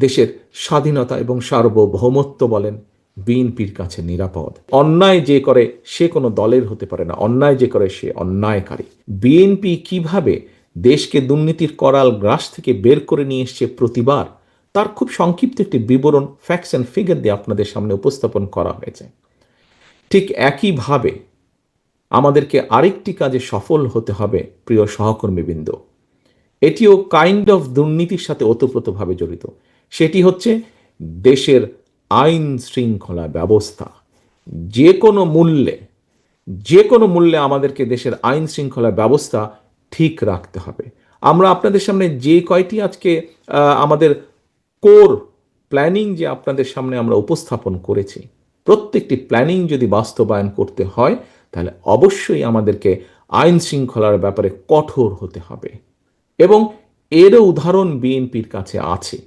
দেশের স্বাধীনতা এবং সার্বভৌমত্ব বলেন বিএনপির কাছে নিরাপদ। অন্যায় যে করে সে কোনো দলের হতে পারে না, অন্যায় যে করে সে অন্যায়কারী। বিএনপি কিভাবে দেশকে দুর্নীতির করাল গ্রাস থেকে বের করে নিয়ে এসছে প্রতিবার, তার খুব সংক্ষিপ্ত একটি বিবরণ ফ্যাক্টস অ্যান্ড ফিগার দিয়ে আপনাদের সামনে উপস্থাপন করা হয়েছে। ঠিক একইভাবে আমাদেরকে আরেকটি কাজে সফল হতে হবে প্রিয় সহকর্মীবৃন্দ, এটিও কাইন্ড অফ দুর্নীতির সাথে ওতপ্রোতভাবে জড়িত। সেটি হচ্ছে দেশের আইন শৃঙ্খলা ব্যবস্থা। যে কোনো মূল্যে যে কোনো মূল্যে আমাদেরকে দেশের আইন শৃঙ্খলা ব্যবস্থা ঠিক রাখতে হবে। আমরা আপনাদের সামনে যে কয়টি আজকে আমাদের কোর প্ল্যানিং যে আপনাদের সামনে আমরা উপস্থাপন করেছি, প্রত্যেকটি প্ল্যানিং যদি বাস্তবায়ন করতে হয় তাহলে অবশ্যই আমাদেরকে আইন শৃঙ্খলার ব্যাপারে কঠোর হতে হবে। এবং এরও উদাহরণ বিএনপির কাছে আছে।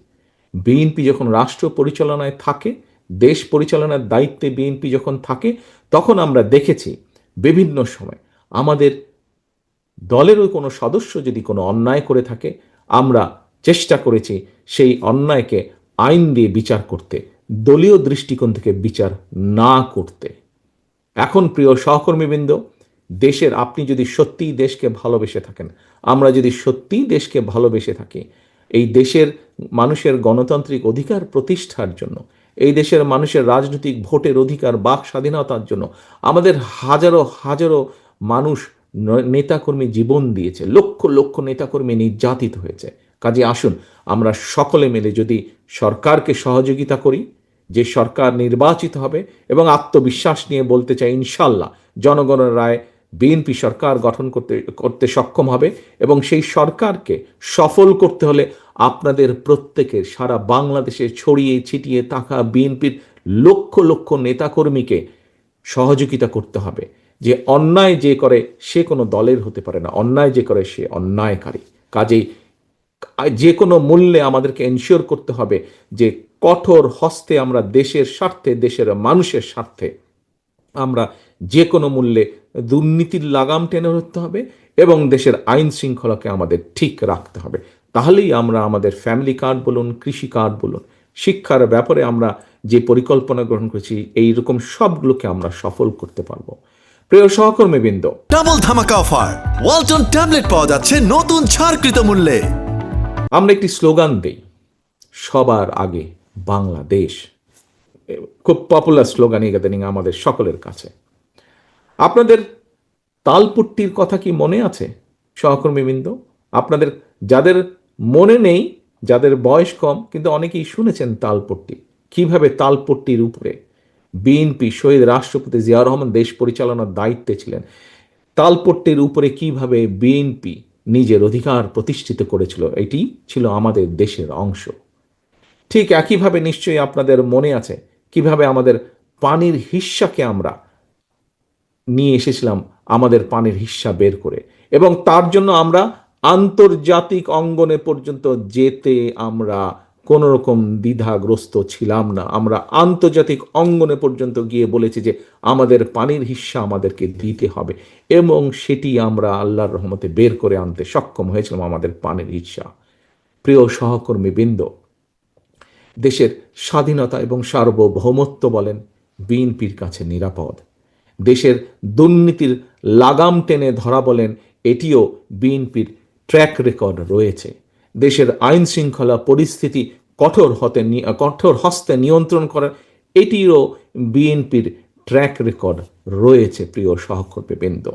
বিএনপি যখন রাষ্ট্র পরিচালনায় থাকে, দেশ পরিচালনার দায়িত্বে বিএনপি যখন থাকে, তখন আমরা দেখেছি বিভিন্ন সময় আমাদের দলেরও কোনো সদস্য যদি কোনো অন্যায় করে থাকে, আমরা চেষ্টা করেছি সেই অন্যায়কে আইন দিয়ে বিচার করতে, দলীয় দৃষ্টিকোণ থেকে বিচার না করতে। এখন প্রিয় সহকর্মীবৃন্দ, দেশের আপনি যদি সত্যিই দেশকে ভালোবেসে থাকেন, আমরা যদি সত্যিই দেশকে ভালোবেসে থাকি, এই দেশের মানুষের গণতান্ত্রিক অধিকার প্রতিষ্ঠার জন্য, এই দেশের মানুষের রাজনৈতিক ভোটের অধিকার, বাক স্বাধীনতার জন্য আমাদের হাজারো হাজারো মানুষ নেতাকর্মী জীবন দিয়েছে, লক্ষ লক্ষ নেতাকর্মী নির্যাতিত হয়েছে। কাজে আসুন আমরা সকলে মিলে যদি সরকারকে সহযোগিতা করি, যে সরকার নির্বাচিত হবে, এবং আত্মবিশ্বাস নিয়ে বলতে চাই ইনশাল্লাহ জনগণের রায় বিএনপি সরকার গঠন করতে সক্ষম হবে। এবং সেই সরকারকে সফল করতে হলে আপনাদের প্রত্যেকের সারা বাংলাদেশে ছড়িয়ে ছিটিয়ে থাকা বিএনপির লক্ষ লক্ষ নেতাকর্মীকে সহযোগিতা করতে হবে। যে অন্যায় যে করে সে কোনো দলের হতে পারে না, অন্যায় যে করে সে অন্যায়কারী। কাজেই যে কোনো মূল্যে আমাদেরকে এনশিওর করতে হবে যে কঠোর হস্তে আমরা দেশের স্বার্থে, দেশের মানুষের স্বার্থে আমরা যে কোনো মূল্যে দুর্নীতির লাগাম টেনে ধরতে হবে এবং দেশের আইন শৃঙ্খলাকে আমাদের ঠিক রাখতে হবে। তাহলেই আমরা আমাদের ফ্যামিলি কার্ড বলুন, কৃষি কার্ড বলুন, শিক্ষার ব্যাপারে আমরা যে পরিকল্পনা গ্রহণ করেছি, এইরকম সবগুলোকে আমরা সফল করতে পারবো। প্রিয় সহকর্মীবৃন্দ, ডাবল ধামাকা অফার, ওয়ালটন ট্যাবলেট পাওয়া যাচ্ছে নতুন ছাড়কৃত মূল্যে। আমরা একটি স্লোগান দেই, সবার আগে বাংলাদেশ। খুব পপুলার স্লোগান ইদানিং আমাদের সকলের কাছে। আপনাদের তালপট্টির কথা কি মনে আছে সহকর্মীবৃন্দ? আপনাদের যাদের মনে নেই, যাদের বয়স কম, কিন্তু অনেকেই শুনেছেন তালপট্টি। কিভাবে তালপট্টির উপরে বিএনপি, শহীদ রাষ্ট্রপতি জিয়াউর রহমান দেশ পরিচালনার দায়িত্বে ছিলেন, তালপট্টির উপরে কিভাবে বিএনপি নিজের অধিকার প্রতিষ্ঠিত করেছিল, এটি ছিল আমাদের দেশের অংশ। ঠিক একইভাবে নিশ্চয়ই আপনাদের মনে আছে কিভাবে আমাদের পানির হিস্সাকে আমরা নিয়ে এসেছিলাম, আমাদের পানির হিস্সা বের করে, এবং তার জন্য আমরা আন্তর্জাতিক অঙ্গনে পর্যন্ত যেতে আমরা কোনো রকম দ্বিধাগ্রস্ত ছিলাম না। আমরা আন্তর্জাতিক অঙ্গনে পর্যন্ত গিয়ে বলেছি যে আমাদের পানির হিস্সা আমাদেরকে দিতে হবে, এবং সেটি আমরা আল্লাহর রহমতে বের করে আনতে সক্ষম হয়েছিলাম, আমাদের পানির হিস্সা। প্রিয় সহকর্মীবৃন্দ, দেশের স্বাধীনতা এবং সার্বভৌমত্ব বলেন বিএনপির কাছে নিরাপদ। দেশের দুর্নীতির লাগাম টেনে ধরা বলেন এটিও বিএনপির ট্র্যাক রেকর্ড রয়েছে। দেশের আইন শৃঙ্খলা পরিস্থিতি কঠোর হস্তে নিয়ন্ত্রণ করার এটিরও বিএনপির ট্র্যাক রেকর্ড রয়েছে। প্রিয় সহকর্মীবৃন্দ,